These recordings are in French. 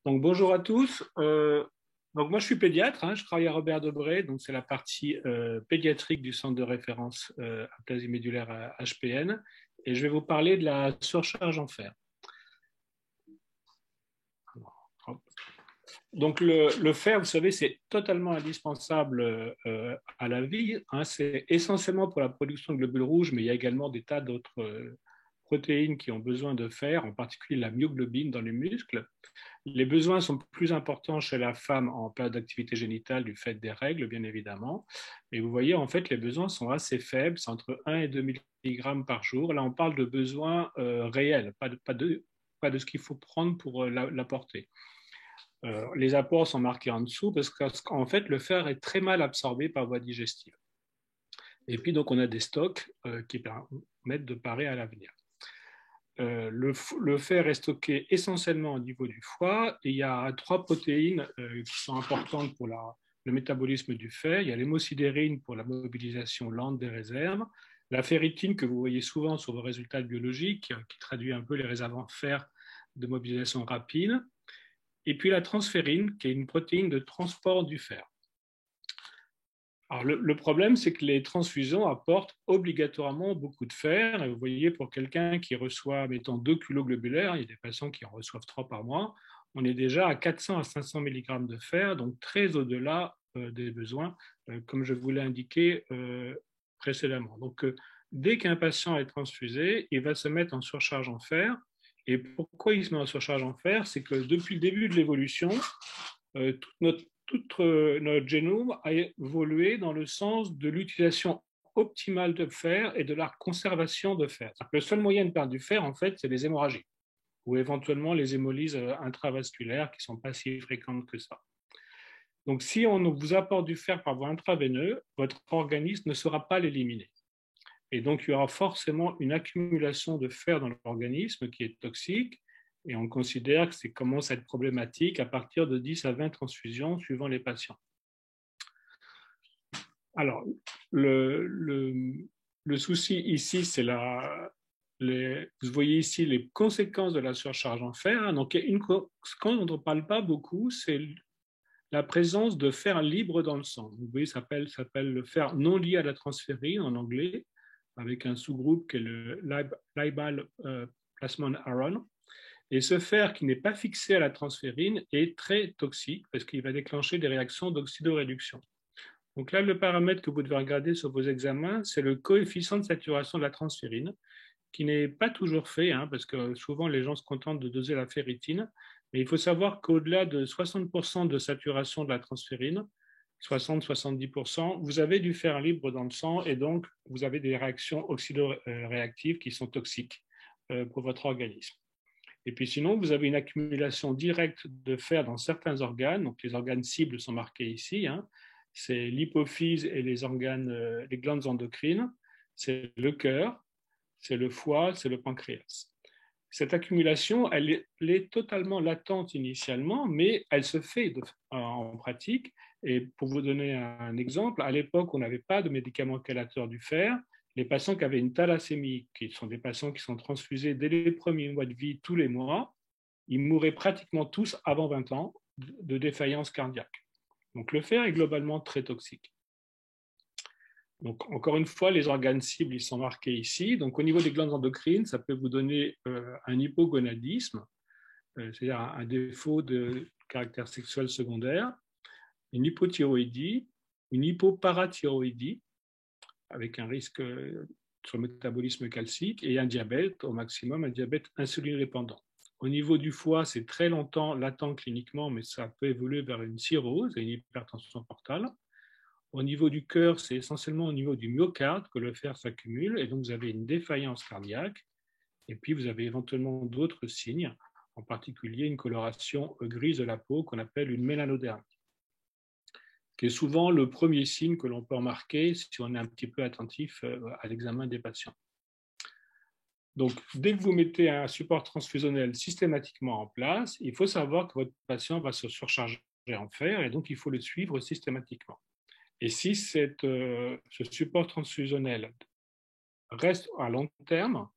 Donc, bonjour à tous. Donc, moi, je suis pédiatre, hein, je travaille à Robert Debré, donc c'est la partie pédiatrique du centre de référence aplasie médulaire à HPN, et je vais vous parler de la surcharge en fer. Donc, le fer, vous savez, c'est totalement indispensable à la vie, hein. C'est essentiellement pour la production de globules rouges, mais il y a également des tas d'autres protéines qui ont besoin de fer, en particulier la myoglobine dans les muscles. Les besoins sont plus importants chez la femme en période d'activité génitale du fait des règles, bien évidemment. Et vous voyez, en fait, les besoins sont assez faibles, c'est entre 1 et 2 mg par jour. Là, on parle de besoins réels, pas de ce qu'il faut prendre pour l'apporter. Les apports sont marqués en dessous parce qu'en fait, le fer est très mal absorbé par voie digestive. Et puis, donc, on a des stocks qui permettent de parer à l'avenir. Le fer est stocké essentiellement au niveau du foie et il y a trois protéines qui sont importantes pour le métabolisme du fer. Il y a l'hémosidérine pour la mobilisation lente des réserves, la ferritine que vous voyez souvent sur vos résultats biologiques qui traduit un peu les réserves en fer de mobilisation rapide, et puis la transférine qui est une protéine de transport du fer. Alors, le problème, c'est que les transfusions apportent obligatoirement beaucoup de fer. Et vous voyez, pour quelqu'un qui reçoit, mettons, 2 kg globulaires, il y a des patients qui en reçoivent 3 par mois, on est déjà à 400 à 500 mg de fer, donc très au-delà des besoins, comme je vous l'ai indiqué précédemment. Donc, dès qu'un patient est transfusé, il va se mettre en surcharge en fer. Et pourquoi il se met en surcharge en fer? C'est que depuis le début de l'évolution, tout notre génome a évolué dans le sens de l'utilisation optimale de fer et de la conservation de fer. Le seul moyen de perdre du fer, en fait, c'est les hémorragies ou éventuellement les hémolyses intravasculaires qui ne sont pas si fréquentes que ça. Donc, si on vous apporte du fer par voie intraveineuse, votre organisme ne saura pas l'éliminer. Et donc, il y aura forcément une accumulation de fer dans l'organisme qui est toxique. Et on considère que ça commence à être problématique à partir de 10 à 20 transfusions suivant les patients. Alors, le souci ici, c'est vous voyez ici les conséquences de la surcharge en fer. Donc, ce qu'on ne parle pas beaucoup, c'est la présence de fer libre dans le sang. Vous voyez, ça s'appelle le fer non lié à la transférine en anglais, avec un sous-groupe qui est le Libal plasmon iron. Et ce fer qui n'est pas fixé à la transférine est très toxique parce qu'il va déclencher des réactions d'oxydoréduction. Donc là, le paramètre que vous devez regarder sur vos examens, c'est le coefficient de saturation de la transférine, qui n'est pas toujours fait, hein, parce que souvent les gens se contentent de doser la ferritine. Mais il faut savoir qu'au-delà de 60% de saturation de la transférine, 60-70%, vous avez du fer libre dans le sang et donc vous avez des réactions oxydoréactives qui sont toxiques pour votre organisme. Et puis sinon, vous avez une accumulation directe de fer dans certains organes. Donc les organes cibles sont marqués ici, hein. C'est l'hypophyse et les glandes endocrines. C'est le cœur, c'est le foie, c'est le pancréas. Cette accumulation, elle est totalement latente initialement, mais elle se fait en pratique. Et pour vous donner un exemple, à l'époque, on n'avait pas de médicaments chélateurs du fer. Les patients qui avaient une thalassémie, qui sont des patients qui sont transfusés dès les premiers mois de vie tous les mois, ils mouraient pratiquement tous avant 20 ans de défaillance cardiaque. Donc le fer est globalement très toxique. Donc, encore une fois, les organes cibles, ils sont marqués ici. Donc, au niveau des glandes endocrines, ça peut vous donner un hypogonadisme, c'est-à-dire un défaut de caractère sexuel secondaire, une hypothyroïdie, une hypoparathyroïdie, avec un risque sur le métabolisme calcique, et un diabète, au maximum, un diabète insulinodépendant. Au niveau du foie, c'est très longtemps latent cliniquement, mais ça peut évoluer vers une cirrhose et une hypertension portale. Au niveau du cœur, c'est essentiellement au niveau du myocarde que le fer s'accumule et donc vous avez une défaillance cardiaque et puis vous avez éventuellement d'autres signes, en particulier une coloration grise de la peau qu'on appelle une mélanodermie, qui est souvent le premier signe que l'on peut remarquer si on est un petit peu attentif à l'examen des patients. Donc, dès que vous mettez un support transfusionnel systématiquement en place, il faut savoir que votre patient va se surcharger en fer et donc il faut le suivre systématiquement. Et si ce support transfusionnel reste à long terme,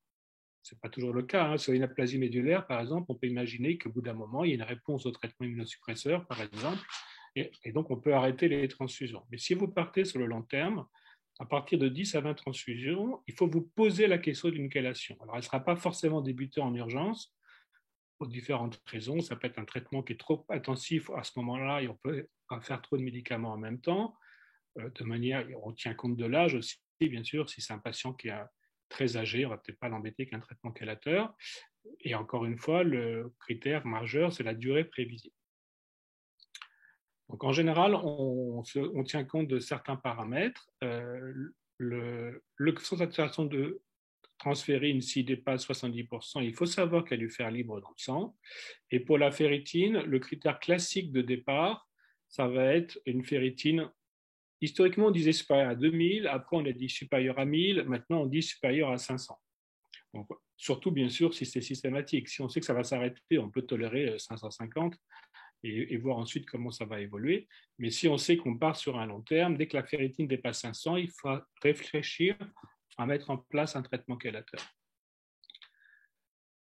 Ce n'est pas toujours le cas. Hein. Sur une aplasie médulaire, par exemple, on peut imaginer qu'au bout d'un moment, il y a une réponse au traitement immunosuppresseur, par exemple, et donc on peut arrêter les transfusions. Mais si vous partez sur le long terme, à partir de 10 à 20 transfusions, il faut vous poser la question d'une chélation. Alors, elle ne sera pas forcément débutée en urgence, pour différentes raisons. Ça peut être un traitement qui est trop intensif à ce moment-là et on peut faire trop de médicaments en même temps. De manière, on tient compte de l'âge aussi, bien sûr. Si c'est un patient qui est très âgé, on ne va peut-être pas l'embêter qu'un traitement chélateur. Et encore une fois, le critère majeur, c'est la durée prévisible. Donc en général, on tient compte de certains paramètres. Le concentration de transférine, s'il dépasse 70%, il faut savoir qu'elle a du fer libre dans le sang. Et pour la ferritine, le critère classique de départ, ça va être une ferritine. Historiquement, on disait supérieure à 2000, après on a dit supérieure à 1000, maintenant on dit supérieure à 500. Donc, surtout, bien sûr, si c'est systématique. Si on sait que ça va s'arrêter, on peut tolérer 550 et voir ensuite comment ça va évoluer. Mais si on sait qu'on part sur un long terme, dès que la ferritine dépasse 500, il faut réfléchir à mettre en place un traitement chélateur.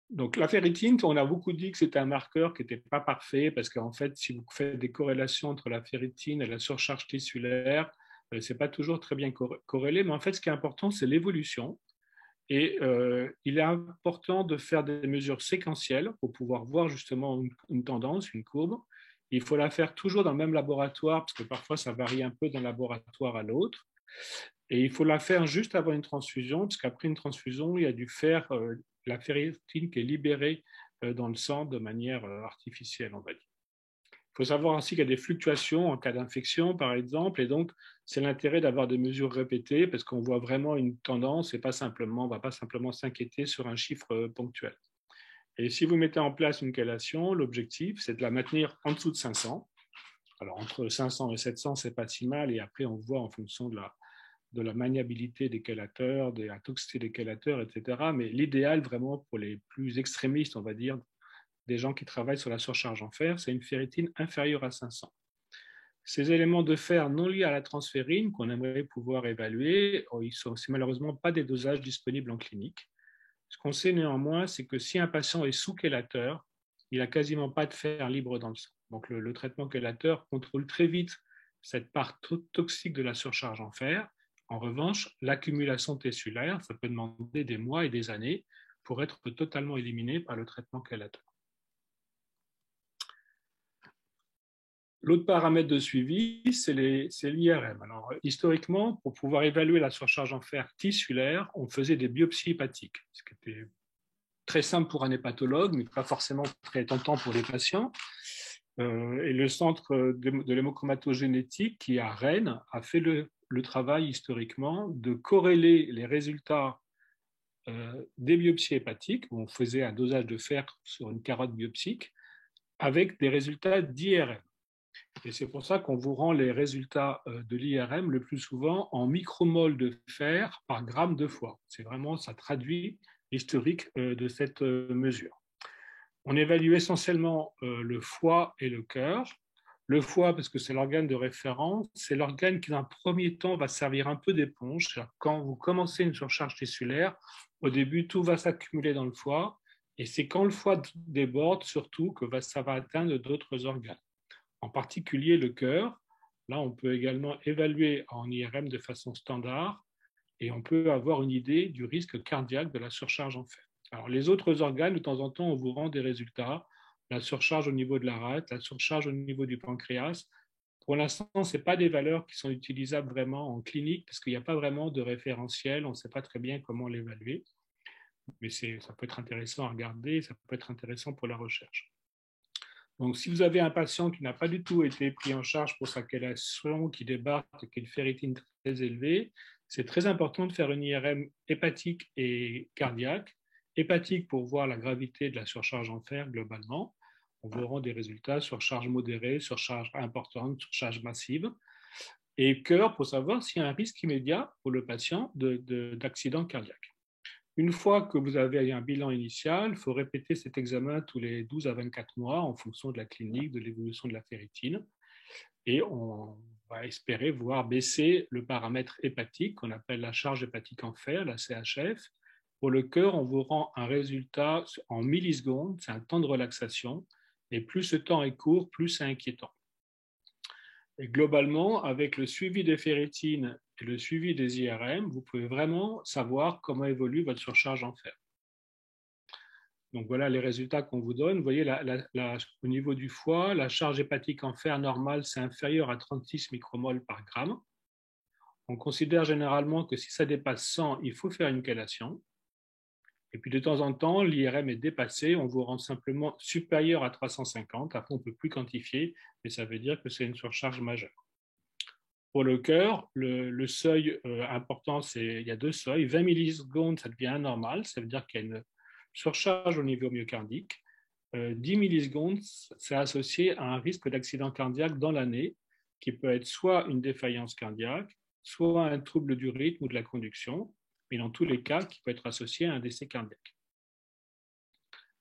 Donc la ferritine, on a beaucoup dit que c'était un marqueur qui n'était pas parfait parce qu'en fait, si vous faites des corrélations entre la ferritine et la surcharge tissulaire, ce n'est pas toujours très bien corrélé, mais en fait, ce qui est important, c'est l'évolution. Et il est important de faire des mesures séquentielles pour pouvoir voir justement une tendance, une courbe. Il faut la faire toujours dans le même laboratoire parce que parfois ça varie un peu d'un laboratoire à l'autre. Et il faut la faire juste avant une transfusion, parce qu'après une transfusion, il y a du fer, la ferritine qui est libérée dans le sang de manière artificielle, on va dire. Il faut savoir aussi qu'il y a des fluctuations en cas d'infection, par exemple, et donc c'est l'intérêt d'avoir des mesures répétées, parce qu'on voit vraiment une tendance et on ne va pas simplement s'inquiéter sur un chiffre ponctuel. Et si vous mettez en place une chélation, l'objectif, c'est de la maintenir en dessous de 500. Alors, entre 500 et 700, c'est pas si mal, et après, on voit en fonction de la maniabilité des chélateurs, de la toxicité des chélateurs, etc. Mais l'idéal, vraiment, pour les plus extrémistes, on va dire, des gens qui travaillent sur la surcharge en fer, c'est une ferritine inférieure à 500. Ces éléments de fer non liés à la transférine qu'on aimerait pouvoir évaluer, ils ne sont malheureusement pas des dosages disponibles en clinique. Ce qu'on sait néanmoins, c'est que si un patient est sous chélateur, il n'a quasiment pas de fer libre dans le sang. Donc le traitement chélateur contrôle très vite cette part toxique de la surcharge en fer. En revanche, l'accumulation tissulaire, ça peut demander des mois et des années pour être totalement éliminé par le traitement chélateur. L'autre paramètre de suivi, c'est l'IRM. Alors, historiquement, pour pouvoir évaluer la surcharge en fer tissulaire, on faisait des biopsies hépatiques, ce qui était très simple pour un hépatologue, mais pas forcément très tentant pour les patients. Et le centre de l'hémochromatogénétique, qui est à Rennes, a fait le travail historiquement de corréler les résultats des biopsies hépatiques, où on faisait un dosage de fer sur une carotte biopsique, avec des résultats d'IRM. Et c'est pour ça qu'on vous rend les résultats de l'IRM le plus souvent en micromoles de fer par gramme de foie. C'est vraiment, ça traduit l'historique de cette mesure. On évalue essentiellement le foie et le cœur. Le foie, parce que c'est l'organe de référence, c'est l'organe qui, dans un premier temps, va servir un peu d'éponge. Quand vous commencez une surcharge tissulaire, au début, tout va s'accumuler dans le foie. Et c'est quand le foie déborde, surtout, que ça va atteindre d'autres organes. En particulier le cœur. Là, on peut également évaluer en IRM de façon standard et on peut avoir une idée du risque cardiaque de la surcharge en fer. Alors, les autres organes, de temps en temps, on vous rend des résultats. La surcharge au niveau de la rate, la surcharge au niveau du pancréas. Pour l'instant, ce n'est pas des valeurs qui sont utilisables vraiment en clinique parce qu'il n'y a pas vraiment de référentiel. On ne sait pas très bien comment l'évaluer. Mais ça peut être intéressant à regarder, ça peut être intéressant pour la recherche. Donc, si vous avez un patient qui n'a pas du tout été pris en charge pour sa chélation, qui débarque avec une ferritine très élevée, c'est très important de faire une IRM hépatique et cardiaque. Hépatique pour voir la gravité de la surcharge en fer globalement. On vous rend des résultats sur charge modérée, sur charge importante, sur charge massive. Et cœur pour savoir s'il y a un risque immédiat pour le patient d'accident cardiaque. Une fois que vous avez un bilan initial, il faut répéter cet examen tous les 12 à 24 mois en fonction de la clinique, de l'évolution de la ferritine. Et on va espérer voir baisser le paramètre hépatique qu'on appelle la charge hépatique en fer, la CHF, Pour le cœur, on vous rend un résultat en millisecondes, c'est un temps de relaxation, et plus ce temps est court, plus c'est inquiétant. Et globalement, avec le suivi des ferritines et le suivi des IRM, vous pouvez vraiment savoir comment évolue votre surcharge en fer. Donc voilà les résultats qu'on vous donne. Vous voyez, au niveau du foie, la charge hépatique en fer normale, c'est inférieur à 36 micromoles par gramme. On considère généralement que si ça dépasse 100, il faut faire une chélation. Et puis de temps en temps, l'IRM est dépassé, on vous rend simplement supérieur à 350. Après, on ne peut plus quantifier, mais ça veut dire que c'est une surcharge majeure. Pour le cœur, le seuil important, il y a deux seuils. 20 millisecondes, ça devient anormal, ça veut dire qu'il y a une surcharge au niveau myocardique. 10 millisecondes, c'est associé à un risque d'accident cardiaque dans l'année, qui peut être soit une défaillance cardiaque, soit un trouble du rythme ou de la conduction, mais dans tous les cas, qui peut être associé à un décès cardiaque.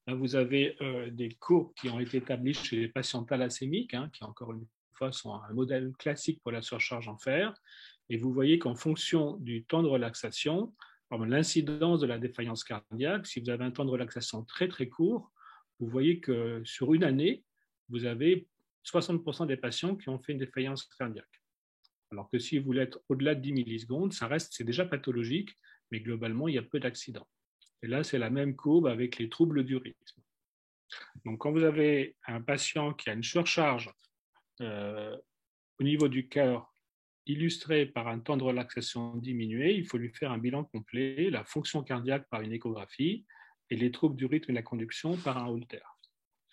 Là, vous avez des courbes qui ont été établies chez les patients thalassémiques, qui encore une fois sont un modèle classique pour la surcharge en fer. Et vous voyez qu'en fonction du temps de relaxation, l'incidence de la défaillance cardiaque, si vous avez un temps de relaxation très très court, vous voyez que sur une année, vous avez 60% des patients qui ont fait une défaillance cardiaque. Alors que si vous l'êtes au-delà de 10 millisecondes, c'est déjà pathologique, mais globalement, il y a peu d'accidents. Et là, c'est la même courbe avec les troubles du rythme. Donc, quand vous avez un patient qui a une surcharge au niveau du cœur illustré par un temps de relaxation diminué, il faut lui faire un bilan complet, la fonction cardiaque par une échographie et les troubles du rythme et de la conduction par un Holter.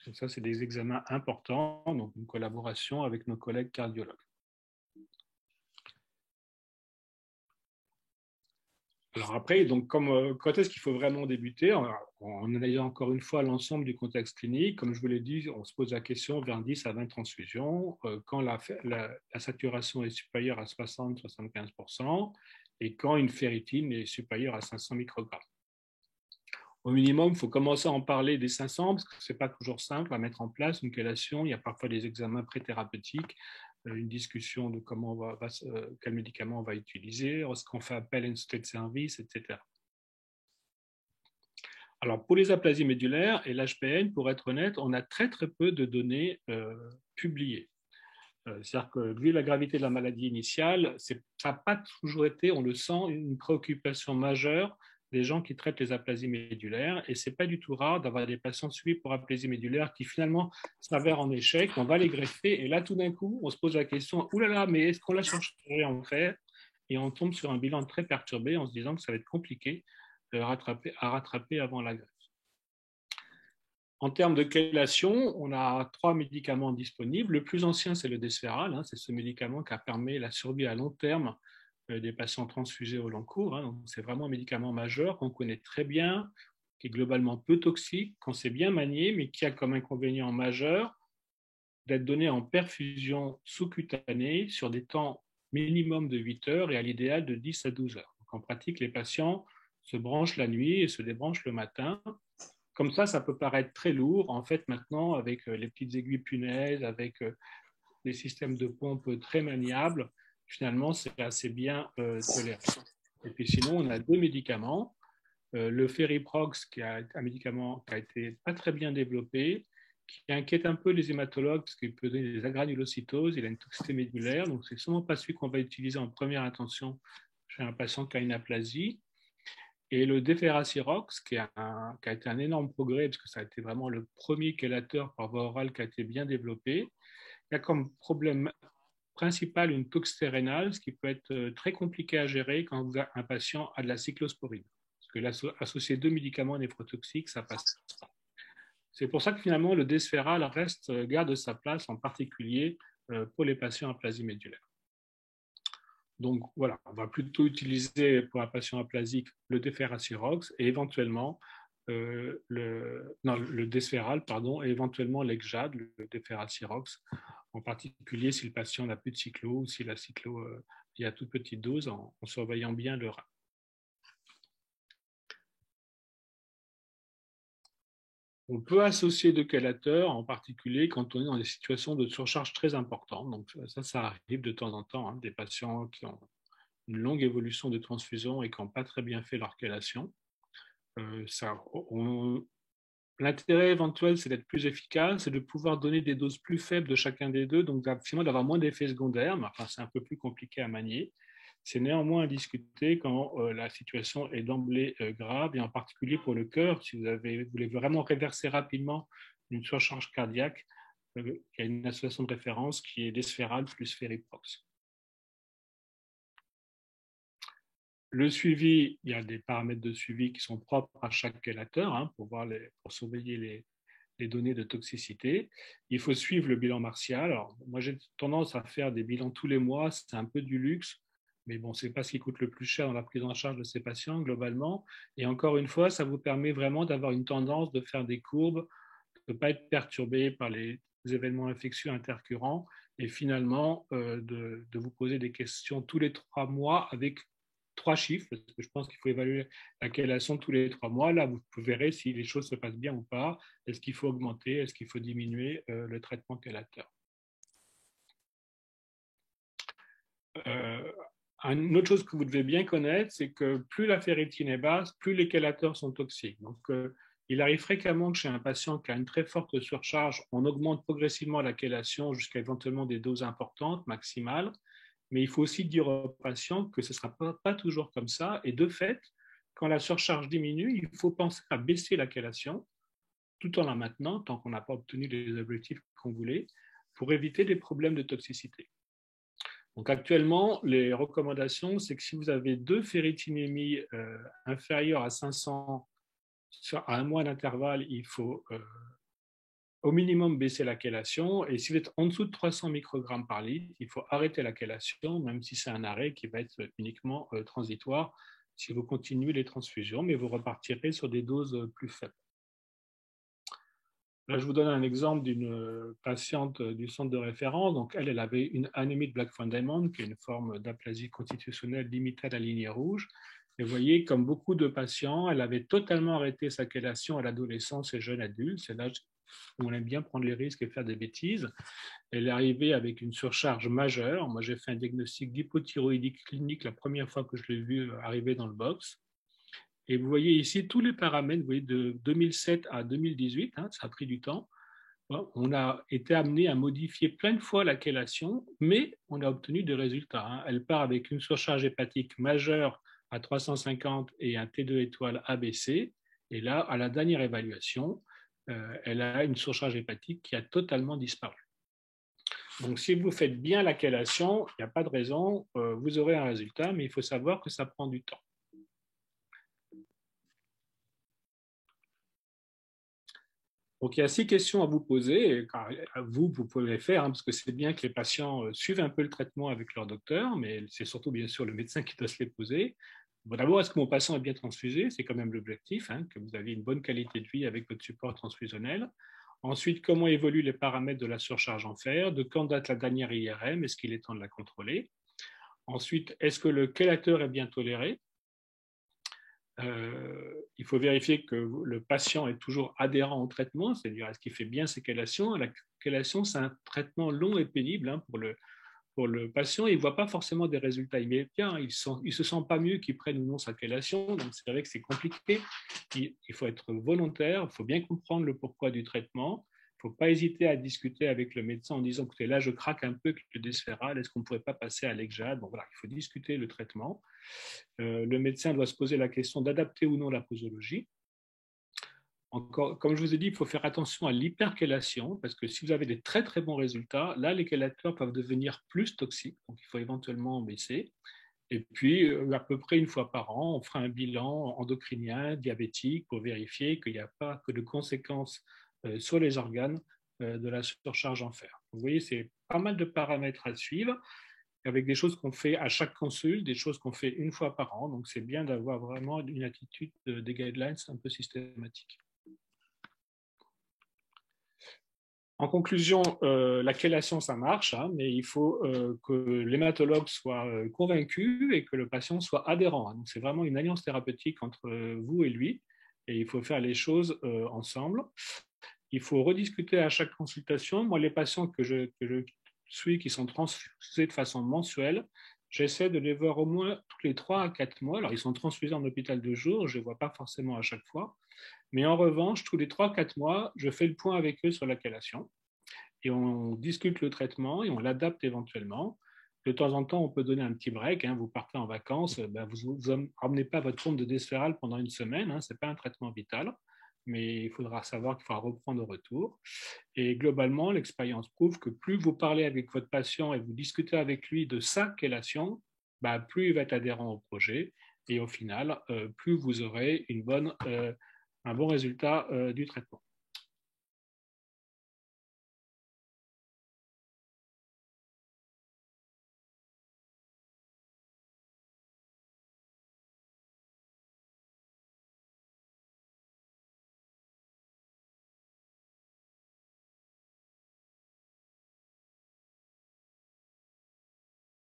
Donc ça, c'est des examens importants, donc une collaboration avec nos collègues cardiologues. Alors après, donc quand est-ce qu'il faut vraiment débuter? En analysant encore une fois l'ensemble du contexte clinique, comme je vous l'ai dit, on se pose la question vers 10 à 20 transfusions, quand la saturation est supérieure à 60-75% et quand une ferritine est supérieure à 500 microgrammes. Au minimum, il faut commencer à en parler des 500 parce que ce n'est pas toujours simple à mettre en place une chélation. Il y a parfois des examens pré-thérapeutiques, une discussion de quel médicament on va utiliser, est-ce qu'on fait appel à une société de service, etc. Alors, pour les aplasies médulaires et l'HPN, pour être honnête, on a très très peu de données publiées. C'est-à-dire que vu la gravité de la maladie initiale, ça n'a pas toujours été, on le sent, une préoccupation majeure des gens qui traitent les aplasies médulaires. Et ce n'est pas du tout rare d'avoir des patients suivis pour aplasie médulaire qui finalement s'avèrent en échec. On va les greffer et là, tout d'un coup, on se pose la question, oulala, mais est-ce qu'on l'a surchargé en fer? Et on tombe sur un bilan très perturbé en se disant que ça va être compliqué à rattraper avant la greffe. En termes de chélation, on a 3 médicaments disponibles. Le plus ancien, c'est le Desferal. C'est ce médicament qui a permis la survie à long terme des patients transfusés au long cours. Donc, c'est vraiment un médicament majeur qu'on connaît très bien, qui est globalement peu toxique, qu'on sait bien manier, mais qui a comme inconvénient majeur d'être donné en perfusion sous-cutanée sur des temps minimum de 8 heures et à l'idéal de 10 à 12 heures. Donc, en pratique, les patients se branchent la nuit et se débranchent le matin. Comme ça peut paraître très lourd. En fait, maintenant, avec les petites aiguilles punaises, avec des systèmes de pompe très maniables, finalement, c'est assez bien toléré. Et puis sinon, on a 2 médicaments. Le Feriprox, qui est un médicament qui a été pas très bien développé, qui inquiète un peu les hématologues parce qu'il peut donner des agranulocytoses, il a une toxicité médulaire, donc c'est sûrement pas celui qu'on va utiliser en première intention chez un patient qui a une aplasie. Et le Deferacirox, qui a été un énorme progrès, parce que ça a été vraiment le premier chélateur par voie orale qui a été bien développé, il y a comme problème principal une toxicité rénale, ce qui peut être très compliqué à gérer quand un patient a de la cyclosporine. Parce que associer 2 médicaments néphrotoxiques, ça passe pas. C'est pour ça que finalement, le Desferal garde sa place, en particulier pour les patients à aplasie médulaire. Donc voilà, on va plutôt utiliser pour un patient aplasique le Deferacirox et éventuellement le Desferal, et éventuellement l'Exjade, le Deferacirox, en particulier si le patient n'a plus de cyclo ou si la cyclo est à toute petite dose en surveillant bien le rein. On peut associer deux chélateurs, en particulier quand on est dans des situations de surcharge très importantes. Donc ça arrive de temps en temps, des patients qui ont une longue évolution de transfusion et qui n'ont pas très bien fait leur chélation. L'intérêt éventuel, c'est d'être plus efficace, c'est de pouvoir donner des doses plus faibles de chacun des deux, donc finalement d'avoir moins d'effets secondaires, mais enfin, c'est un peu plus compliqué à manier. C'est néanmoins à discuter quand la situation est d'emblée grave, et en particulier pour le cœur, si vous voulez vraiment réverser rapidement une surcharge cardiaque, il y a une association de référence qui est Desferal plus Feriprox. Le suivi, il y a des paramètres de suivi qui sont propres à chaque chélateur pour surveiller les données de toxicité. Il faut suivre le bilan martial. Alors, moi, j'ai tendance à faire des bilans tous les mois. C'est un peu du luxe, mais bon, ce n'est pas ce qui coûte le plus cher dans la prise en charge de ces patients globalement. Et encore une fois, ça vous permet vraiment d'avoir une tendance de faire des courbes, de ne pas être perturbé par les événements infectieux intercurrents et finalement de vous poser des questions tous les 3 mois avec 3 chiffres, parce que je pense qu'il faut évaluer la chélation tous les 3 mois. Là, vous verrez si les choses se passent bien ou pas. Est-ce qu'il faut augmenter, est-ce qu'il faut diminuer le traitement chélateur. Une autre chose que vous devez bien connaître, c'est que plus la ferritine est basse, plus les chélateurs sont toxiques. Donc, il arrive fréquemment que chez un patient qui a une très forte surcharge, on augmente progressivement la chélation jusqu'à éventuellement des doses importantes, maximales. Mais il faut aussi dire aux patients que ce ne sera pas toujours comme ça. Et de fait, quand la surcharge diminue, il faut penser à baisser la chélation tout en la maintenant, tant qu'on n'a pas obtenu les objectifs qu'on voulait, pour éviter des problèmes de toxicité. Donc actuellement, les recommandations, c'est que si vous avez 2 ferritinémies inférieures à 500 à un mois d'intervalle, il faut au minimum baisser la chélation. Et si vous êtes en dessous de 300 microgrammes par litre, il faut arrêter la chélation, même si c'est un arrêt qui va être uniquement transitoire si vous continuez les transfusions, mais vous repartirez sur des doses plus faibles. Là, je vous donne un exemple d'une patiente du centre de référence. Donc, elle avait une anémie de Black Diamond, qui est une forme d'aplasie constitutionnelle limitée à la ligne rouge. Et vous voyez, comme beaucoup de patients, elle avait totalement arrêté sa chélation à l'adolescence et jeune adulte. C'est l'âge où on aime bien prendre les risques et faire des bêtises. Elle est arrivée avec une surcharge majeure. Moi, j'ai fait un diagnostic d'hypothyroïdie clinique la première fois que je l'ai vue arriver dans le box. Et vous voyez ici tous les paramètres, vous voyez, de 2007 à 2018, ça a pris du temps. On a été amené à modifier plein de fois la chélation, mais on a obtenu des résultats. Elle part avec une surcharge hépatique majeure à 350 et un T2 étoile ABC. Et là, à la dernière évaluation, elle a une surcharge hépatique qui a totalement disparu. Donc, si vous faites bien la chélation, il n'y a pas de raison, vous aurez un résultat, mais il faut savoir que ça prend du temps. Donc, il y a 6 questions à vous poser. Vous pouvez les faire, parce que c'est bien que les patients suivent un peu le traitement avec leur docteur, mais c'est surtout, bien sûr, le médecin qui doit se les poser. Bon, d'abord, est-ce que mon patient est bien transfusé? C'est quand même l'objectif, que vous avez une bonne qualité de vie avec votre support transfusionnel. Ensuite, comment évoluent les paramètres de la surcharge en fer? De quand date la dernière IRM? Est-ce qu'il est temps de la contrôler? Ensuite, est-ce que le chélateur est bien toléré? Il faut vérifier que le patient est toujours adhérent au traitement, c'est-à-dire est-ce qu'il fait bien ses chélations. La chélation, c'est un traitement long et pénible pour le patient. Il ne voit pas forcément des résultats immédiats. Il ne se sent pas mieux qu'il prenne ou non sa chélation, donc c'est vrai que c'est compliqué. Il faut être volontaire, il faut bien comprendre le pourquoi du traitement. Il ne faut pas hésiter à discuter avec le médecin en disant que là, je craque un peu avec le Desferal, est-ce qu'on ne pourrait pas passer à l'Exjade? Bon, voilà, il faut discuter le traitement. Le médecin doit se poser la question d'adapter ou non la posologie. Encore, comme je vous ai dit, il faut faire attention à l'hyperchélation, parce que si vous avez des très très bons résultats, là, les chélateurs peuvent devenir plus toxiques, donc il faut éventuellement en baisser. Et puis, à peu près une fois par an, on fera un bilan endocrinien, diabétique, pour vérifier qu'il n'y a pas que de conséquences sur les organes de la surcharge en fer. Vous voyez, c'est pas mal de paramètres à suivre, avec des choses qu'on fait à chaque consulte, des choses qu'on fait une fois par an. Donc, c'est bien d'avoir vraiment une attitude des guidelines un peu systématique. En conclusion, la chélation, ça marche, mais il faut que l'hématologue soit convaincu et que le patient soit adhérent. Donc, c'est vraiment une alliance thérapeutique entre vous et lui, et il faut faire les choses ensemble. Il faut rediscuter à chaque consultation. Moi, les patients que je suis, qui sont transfusés de façon mensuelle, j'essaie de les voir au moins tous les 3 à 4 mois. Alors, ils sont transfusés en hôpital de jour, je ne les vois pas forcément à chaque fois. Mais en revanche, tous les 3 à 4 mois, je fais le point avec eux sur la chélation et on discute le traitement et on l'adapte éventuellement. De temps en temps, on peut donner un petit break. Hein, vous partez en vacances, ben vous ramenez pas votre pompe de Desferal pendant une semaine. Hein, ce n'est pas un traitement vital, mais il faudra savoir qu'il faudra reprendre au retour. Et globalement, l'expérience prouve que plus vous parlez avec votre patient et vous discutez avec lui de sa chélation, ben, plus il va être adhérent au projet. Et au final, plus vous aurez un bon résultat du traitement.